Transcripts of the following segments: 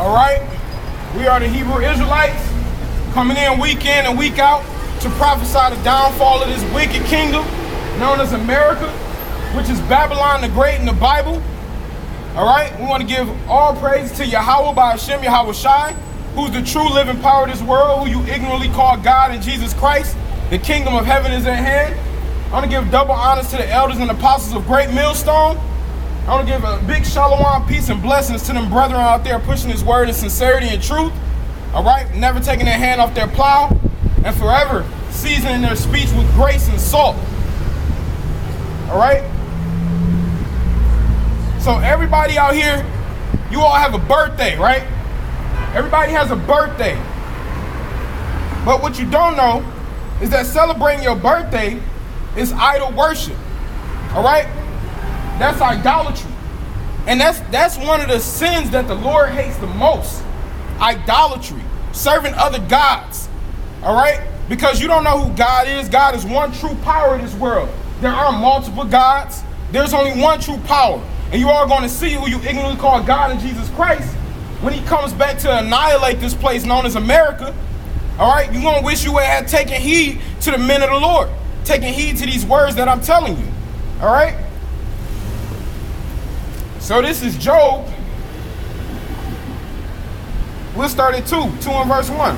All right? We are the Hebrew Israelites coming in and week out to prophesy the downfall of this wicked kingdom known as America, which is Babylon the Great in the Bible. All right? We want to give all praise to Yahweh by Hashem Yahweh Shai, who's the true living power of this world, who you ignorantly call God in Jesus Christ. The kingdom of heaven is at hand. I want to give double honors to the elders and apostles of Great Millstone. I want to give a big shalom, peace, and blessings to them brethren out there pushing his word in sincerity and truth. All right? Never taking their hand off their plow and forever seasoning their speech with grace and salt. All right? So everybody out here, you all have a birthday, right? Everybody has a birthday. But what you don't know is that celebrating your birthday is idol worship. All right? That's idolatry. And that's one of the sins that the Lord hates the most. Idolatry. Serving other gods. All right? Because you don't know who God is. God is one true power in this world. There are multiple gods. There's only one true power. And you are going to see who you ignorantly call God in Jesus Christ when he comes back to annihilate this place known as America. All right? You're going to wish you had taken heed to the men of the Lord. Taking heed to these words that I'm telling you. All right? So this is Job. We'll start at 2 and verse 1.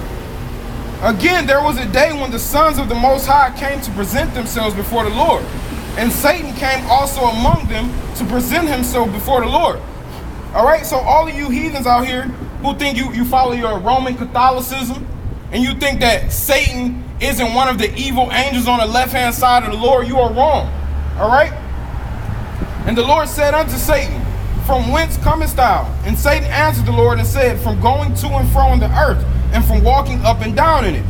Again, there was a day when the sons of the Most High came to present themselves before the Lord. And Satan came also among them to present himself before the Lord. All right, so all of you heathens out here who think you follow your Roman Catholicism and you think that Satan isn't one of the evil angels on the left-hand side of the Lord, you are wrong. All right? And the Lord said unto Satan, from whence comest thou? And Satan answered the Lord and said, from going to and fro in the earth, and from walking up and down in it.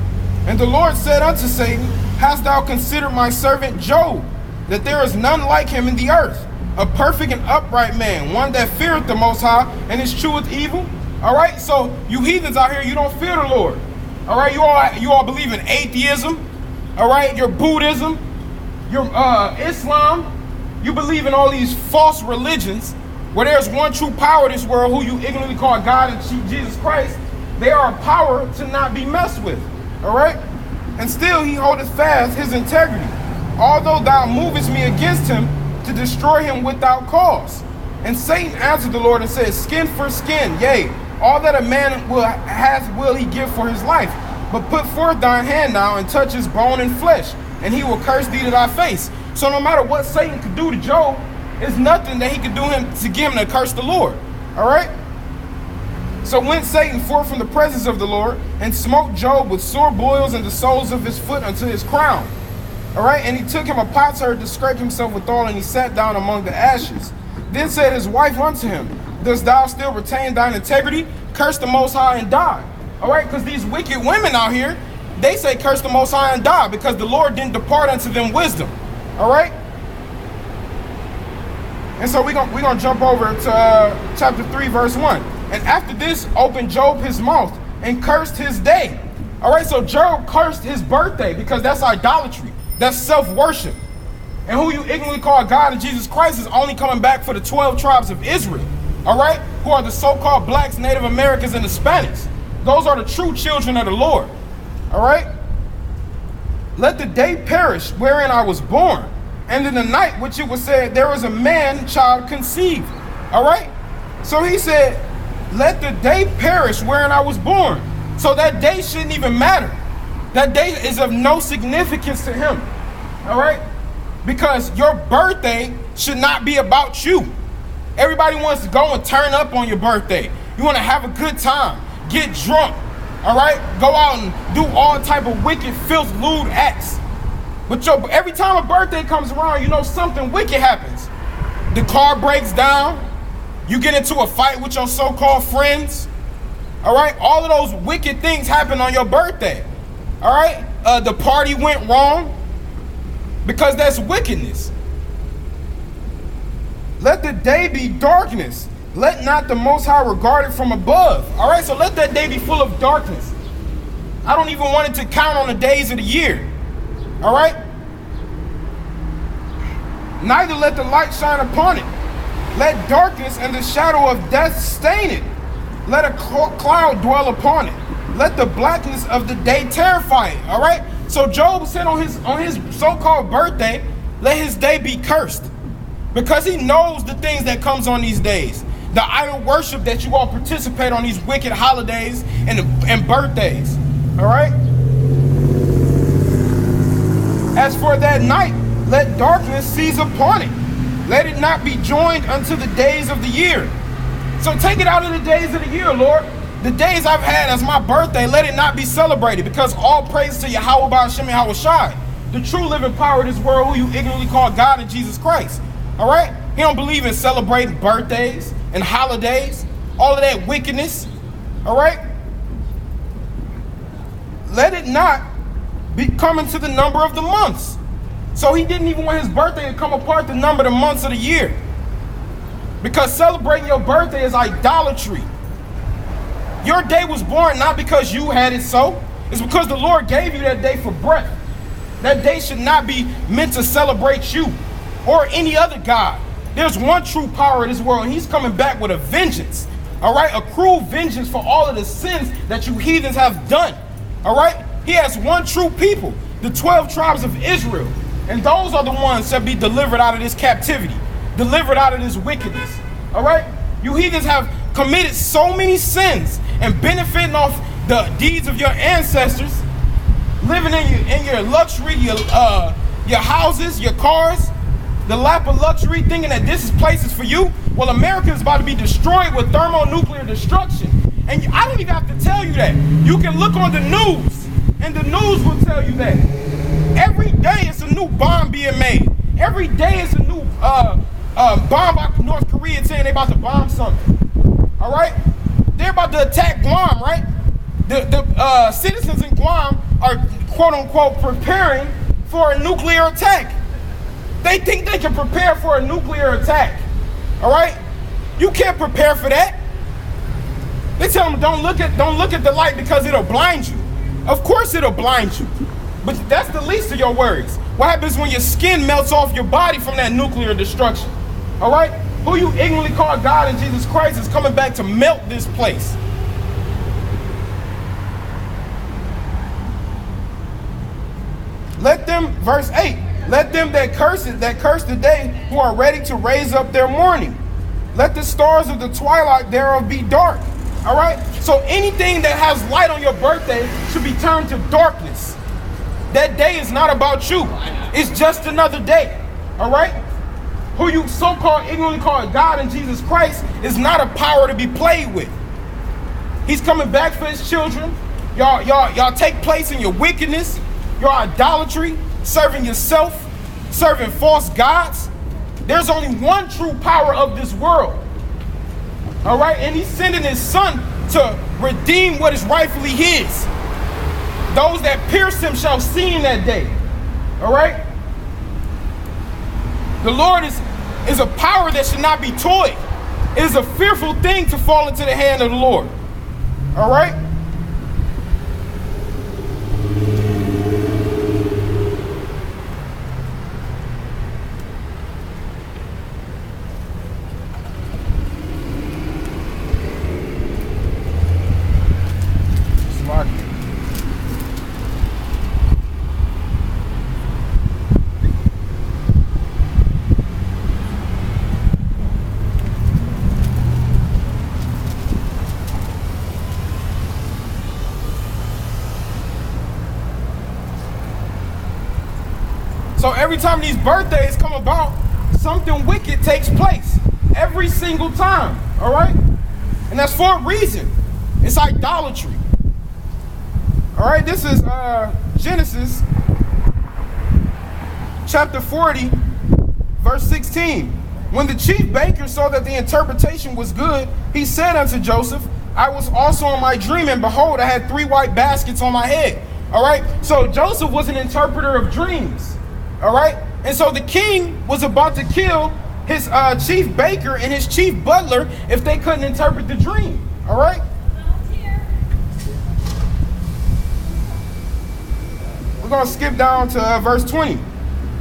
And the Lord said unto Satan, hast thou considered my servant Job, that there is none like him in the earth, a perfect and upright man, one that feareth the Most High, and escheweth evil? All right, so you heathens out here, you don't fear the Lord. All right, you all believe in atheism. All right, your Buddhism, your Islam. You believe in all these false religions where there's one true power in this world who you ignorantly call God and Jesus Christ. They are a power to not be messed with. All right, and still he holdeth fast his integrity, although thou movest me against him to destroy him without cause. And Satan answered the Lord and said, skin for skin, yea, all that a man will he give for his life. But put forth thine hand now and touch his bone and flesh, and he will curse thee to thy face. So no matter what Satan could do to Job, it's nothing that he could do to get him to curse the Lord. All right? So went Satan forth from the presence of the Lord and smote Job with sore boils in the soles of his foot unto his crown. All right? And he took him a potsherd to scrape himself withal, and he sat down among the ashes. Then said his wife unto him, dost thou still retain thine integrity? Curse the Most High and die. All right? Because these wicked women out here, they say curse the Most High and die because the Lord didn't depart unto them wisdom. All right? And so we're gonna jump over to chapter 3, verse 1. And after this opened Job his mouth and cursed his day. All right, so Job cursed his birthday because that's idolatry. That's self-worship. And who you ignorantly call God and Jesus Christ is only coming back for the 12 tribes of Israel. All right, who are the so-called blacks, Native Americans, and Hispanics. Those are the true children of the Lord. All right? Let the day perish wherein I was born, and in the night which it was said, there was a man child conceived. All right? So he said, let the day perish wherein I was born. So that day shouldn't even matter. That day is of no significance to him. All right? Because your birthday should not be about you. Everybody wants to go and turn up on your birthday. You want to have a good time, get drunk, all right? Go out and do all type of wicked, filth, lewd acts. But every time a birthday comes around, you know something wicked happens. The car breaks down. You get into a fight with your so-called friends. All right? All of those wicked things happen on your birthday. All right? The party went wrong because that's wickedness. Let the day be darkness. Let not the Most High regard it from above. All right? So let that day be full of darkness. I don't even want it to count on the days of the year. All right? Neither let the light shine upon it. Let darkness and the shadow of death stain it. Let a cloud dwell upon it. Let the blackness of the day terrify it. All right. So Job said on his so-called birthday, let his day be cursed, because he knows the things that comes on these days. The idol worship that you all participate on these wicked holidays and birthdays. All right. As for that night, let darkness seize upon it. Let it not be joined unto the days of the year. So take it out of the days of the year, Lord. The days I've had as my birthday, let it not be celebrated, because all praise to Yahweh Ba'ashem Yahweh Shai, the true living power of this world, who you ignorantly call God and Jesus Christ. All right? He don't believe in celebrating birthdays and holidays, all of that wickedness. All right? Let it not be coming to the number of the months. So he didn't even want his birthday to come apart the number of the months of the year, because celebrating your birthday is idolatry. Your day was born not because you had it so. It's because the Lord gave you that day for breath. That day should not be meant to celebrate you or any other God. There's one true power in this world, and he's coming back with a vengeance. All right? A cruel vengeance for all of the sins that you heathens have done. All right? He has one true people, the 12 tribes of Israel. And those are the ones that be delivered out of this captivity, delivered out of this wickedness. All right? You heathens have committed so many sins and benefiting off the deeds of your ancestors, living in your luxury, your houses, your cars, the lap of luxury, thinking that this is places for you. Well, America is about to be destroyed with thermonuclear destruction. And I don't even have to tell you that. You can look on the news, and the news will tell you that. Every day it's a new bomb being made. Every day it's a new bomb out of North Korea saying they about to bomb something. All right? They're about to attack Guam, right? The citizens in Guam are, quote unquote, preparing for a nuclear attack. They think they can prepare for a nuclear attack. All right? You can't prepare for that. They tell them don't look at the light because it'll blind you. Of course it'll blind you. But that's the least of your worries. What happens when your skin melts off your body from that nuclear destruction? All right? Who you ignorantly call God and Jesus Christ is coming back to melt this place. Let them, verse 8, let them that curse the day, who are ready to raise up their mourning. Let the stars of the twilight thereof be dark. All right? So anything that has light on your birthday should be turned to darkness. That day is not about you. It's just another day. All right? Who you so-called ignorantly call God and Jesus Christ is not a power to be played with. He's coming back for his children. Y'all take place in your wickedness, your idolatry, serving yourself, serving false gods. There's only one true power of this world. All right? And he's sending his son to redeem what is rightfully his. Those that pierce him shall see in that day. All right? The Lord is a power that should not be toyed. It is a fearful thing to fall into the hand of the Lord. All right? So every time these birthdays come about, something wicked takes place. Every single time. All right? And that's for a reason. It's idolatry. All right? This is Genesis chapter 40, verse 16. When the chief baker saw that the interpretation was good, he said unto Joseph, I was also in my dream, and behold, I had 3 white baskets on my head. All right? So Joseph was an interpreter of dreams. All right? And so the king was about to kill his chief baker and his chief butler if they couldn't interpret the dream. All right? We're going to skip down to verse 20.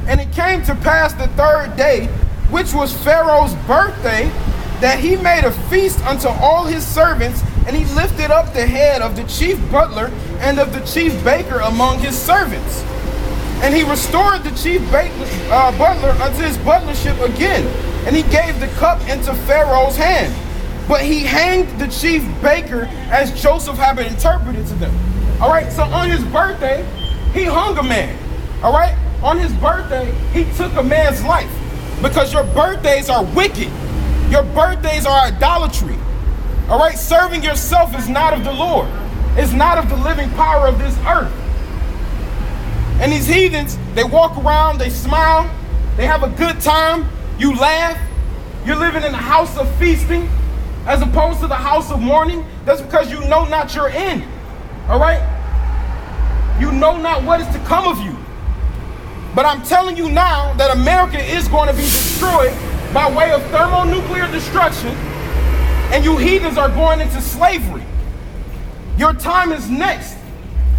And it came to pass the 3rd day, which was Pharaoh's birthday, that he made a feast unto all his servants And he lifted up the head of the chief butler and of the chief baker among his servants. And he restored the chief butler unto his butlership again. And he gave the cup into Pharaoh's hand. But he hanged the chief baker as Joseph had been interpreted to them. All right, so on his birthday, he hung a man. All right, on his birthday, he took a man's life. Because your birthdays are wicked. Your birthdays are idolatry. All right, serving yourself is not of the Lord. It's not of the living power of this earth. And these heathens, they walk around, they smile, they have a good time, you laugh. You're living in a house of feasting as opposed to the house of mourning. That's because you know not your end. All right? You know not what is to come of you. But I'm telling you now that America is going to be destroyed by way of thermonuclear destruction, and you heathens are going into slavery. Your time is next.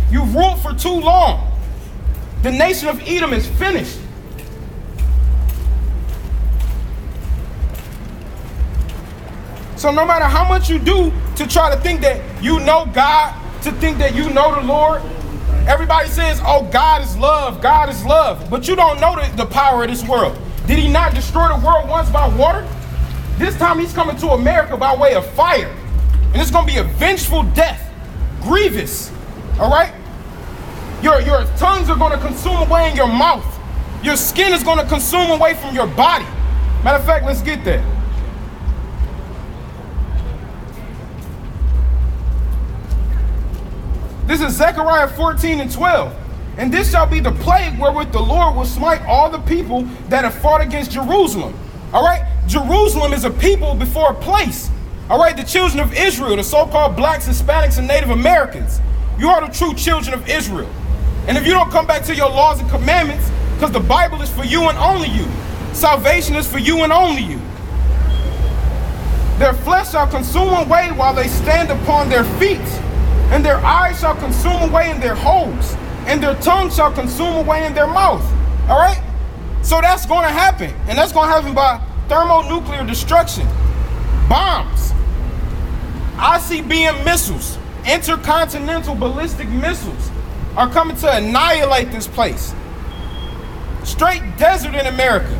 You've ruled for too long. The nation of Edom is finished. So no matter how much you do to try to think that you know God, to think that you know the Lord, everybody says, oh, God is love, God is love. But you don't know the power of this world. Did he not destroy the world once by water? This time he's coming to America by way of fire. And it's going to be a vengeful death. Grievous. All right? Your tongues are going to consume away in your mouth. Your skin is going to consume away from your body. Matter of fact, let's get that. This is Zechariah 14:12. And this shall be the plague wherewith the Lord will smite all the people that have fought against Jerusalem. All right? Jerusalem is a people before a place. All right? The children of Israel, the so-called blacks, Hispanics, and Native Americans. You are the true children of Israel. And if you don't come back to your laws and commandments, because the Bible is for you and only you. Salvation is for you and only you. Their flesh shall consume away while they stand upon their feet. And their eyes shall consume away in their holes. And their tongue shall consume away in their mouth. All right? So that's going to happen. And that's going to happen by thermonuclear destruction. Bombs. ICBM missiles. Intercontinental ballistic missiles are coming to annihilate this place. Straight desert in America.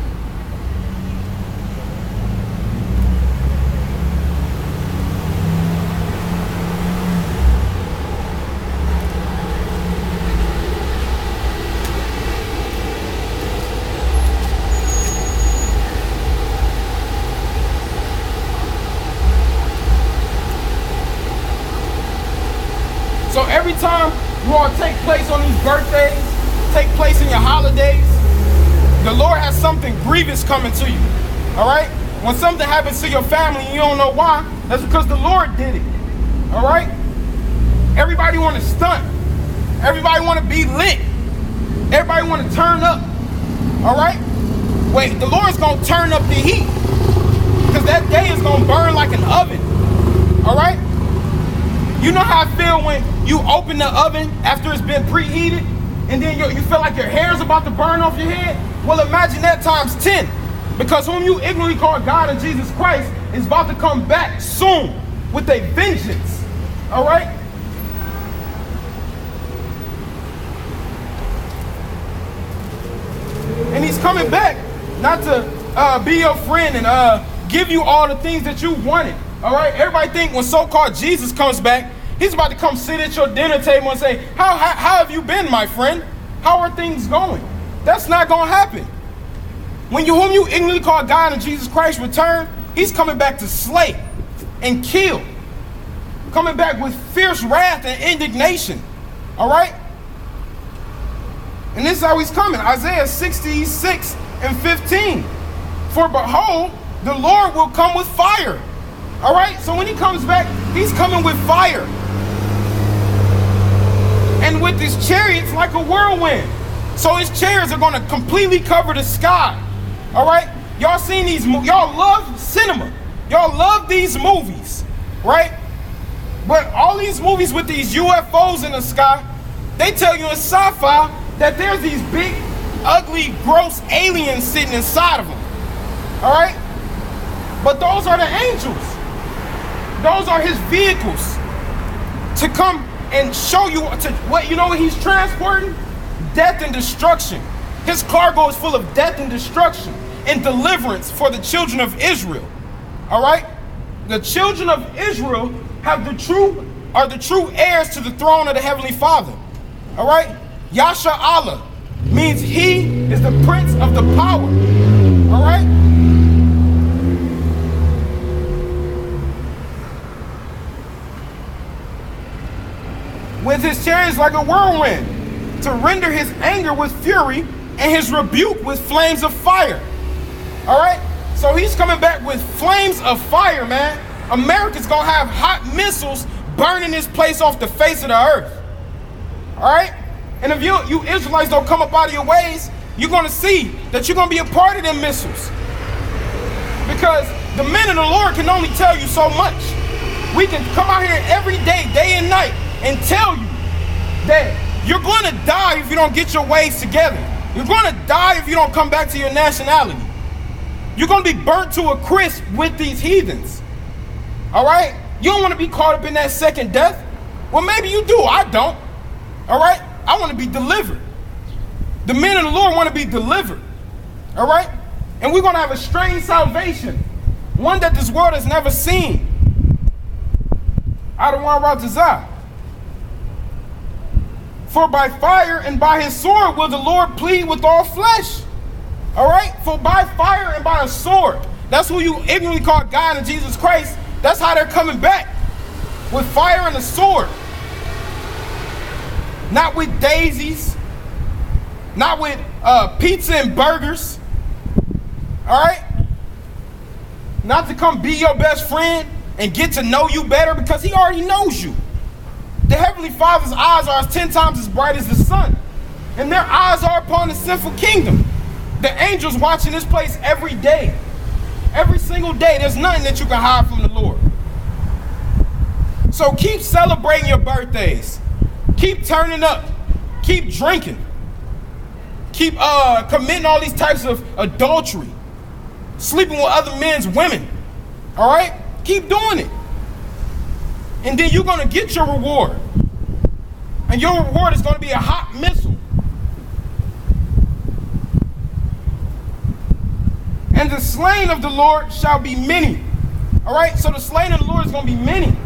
So every time you all take place on these birthdays, take place in your holidays, the Lord has something grievous coming to you. All right? When something happens to your family and you don't know why, that's because the Lord did it. All right? Everybody want to stunt. Everybody want to be lit. Everybody want to turn up. All right? Wait, the Lord's going to turn up the heat, because that day is going to burn like an oven. All right? You know how I feel when you open the oven after it's been preheated and then you feel like your hair's about to burn off your head? Well, imagine that times 10. Because whom you ignorantly call God and Jesus Christ is about to come back soon with a vengeance. All right? And he's coming back not to be your friend and give you all the things that you wanted. All right? Everybody think when so-called Jesus comes back, he's about to come sit at your dinner table and say, how have you been, my friend? How are things going? That's not going to happen. When whom you ignorantly call God and Jesus Christ return, he's coming back to slay and kill. Coming back with fierce wrath and indignation. All right? And this is how he's coming. Isaiah 66:15. For behold, the Lord will come with fire. All right? So when he comes back, he's coming with fire. And with his chariots like a whirlwind. So his chariots are going to completely cover the sky. All right? Y'all seen these movies? Y'all love cinema. Y'all love these movies, right? But all these movies with these UFOs in the sky, they tell you in sci-fi that there's these big, ugly, gross aliens sitting inside of them. All right? But those are the angels. Those are his vehicles. to come and show you to what you know what he's transporting? Death and destruction. His cargo is full of death and destruction and deliverance for the children of Israel. All right? The children of Israel are the true heirs to the throne of the Heavenly Father. All right? Yasha Allah means he is the prince of the power. All right? With his chariots like a whirlwind, to render his anger with fury and his rebuke with flames of fire. All right? So he's coming back with flames of fire, man. America's gonna have hot missiles burning this place off the face of the earth. All right? And if you Israelites don't come up out of your ways, you're gonna see that you're gonna be a part of them missiles. Because the men of the Lord can only tell you so much. We can come out here every day, day and night, and tell you that you're gonna die if you don't get your ways together. You're gonna die if you don't come back to your nationality. You're gonna be burnt to a crisp with these heathens. All right? You don't want to be caught up in that second death. Well, maybe you do. I don't. All right? I want to be delivered. The men of the Lord want to be delivered. All right? And we're going to have a strange salvation, one that this world has never seen. Idolatry. For by fire and by his sword will the Lord plead with all flesh. All right? For by fire and by a sword. That's who you ignorantly call God and Jesus Christ. That's how they're coming back. With fire and a sword. Not with daisies. Not with pizza and burgers. All right? Not to come be your best friend and get to know you better, because he already knows you. The Heavenly Father's eyes are 10 times as bright as the sun. And their eyes are upon the sinful kingdom. The angels watching this place every day. Every single day. There's nothing that you can hide from the Lord. So keep celebrating your birthdays. Keep turning up. Keep drinking. Keep committing all these types of adultery. Sleeping with other men's women. All right? Keep doing it. And then you're going to get your reward. And your reward is going to be a hot missile. And the slain of the Lord shall be many. All right? So the slain of the Lord is going to be many.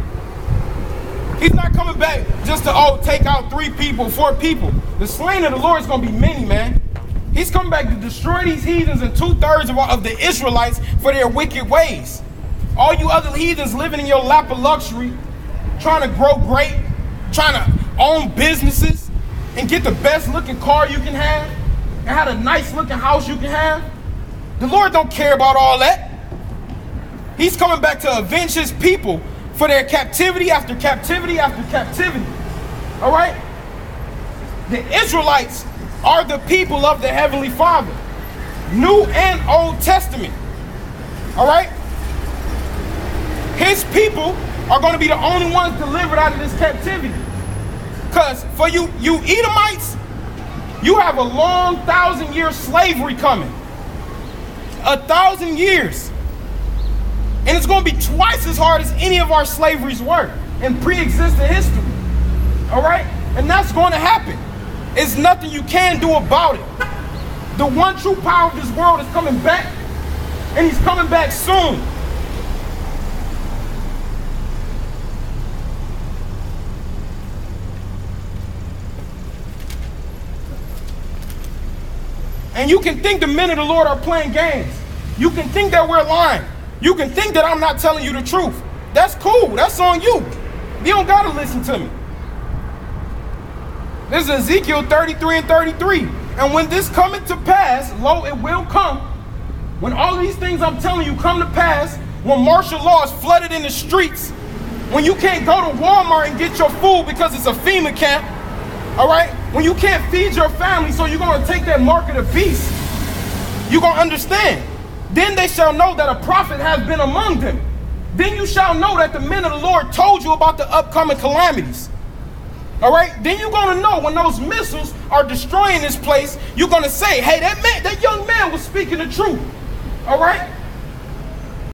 He's not coming back just to, take out 3 people, 4 people. The slain of the Lord is going to be many, man. He's coming back to destroy these heathens and 2/3 of the Israelites for their wicked ways. All you other heathens living in your lap of luxury, trying to grow great, trying to own businesses and get the best looking car you can have and have a nice looking house you can have. The Lord don't care about all that. He's coming back to avenge his people for their captivity after captivity after captivity. All right? The Israelites are the people of the Heavenly Father. New and Old Testament. All right? His people are going to be the only ones delivered out of this captivity. Because for you Edomites, you have a long 1,000-year slavery coming. 1,000 years. And it's going to be twice as hard as any of our slaveries were in pre-existing history. All right? And that's going to happen. There's nothing you can do about it. The one true power of this world is coming back, and he's coming back soon. And you can think the men of the Lord are playing games. You can think that we're lying. You can think that I'm not telling you the truth. That's cool. That's on you. You don't got to listen to me. This is Ezekiel 33 and 33. And when this cometh to pass, lo, it will come. When all these things I'm telling you come to pass, when martial law is flooded in the streets, when you can't go to Walmart and get your food because it's a FEMA camp, all right? When you can't feed your family, so you're going to take that mark of the beast, you're going to understand. Then they shall know that a prophet has been among them. Then you shall know that the men of the Lord told you about the upcoming calamities. All right? Then you're going to know when those missiles are destroying this place, you're going to say, hey, that young man was speaking the truth. All right?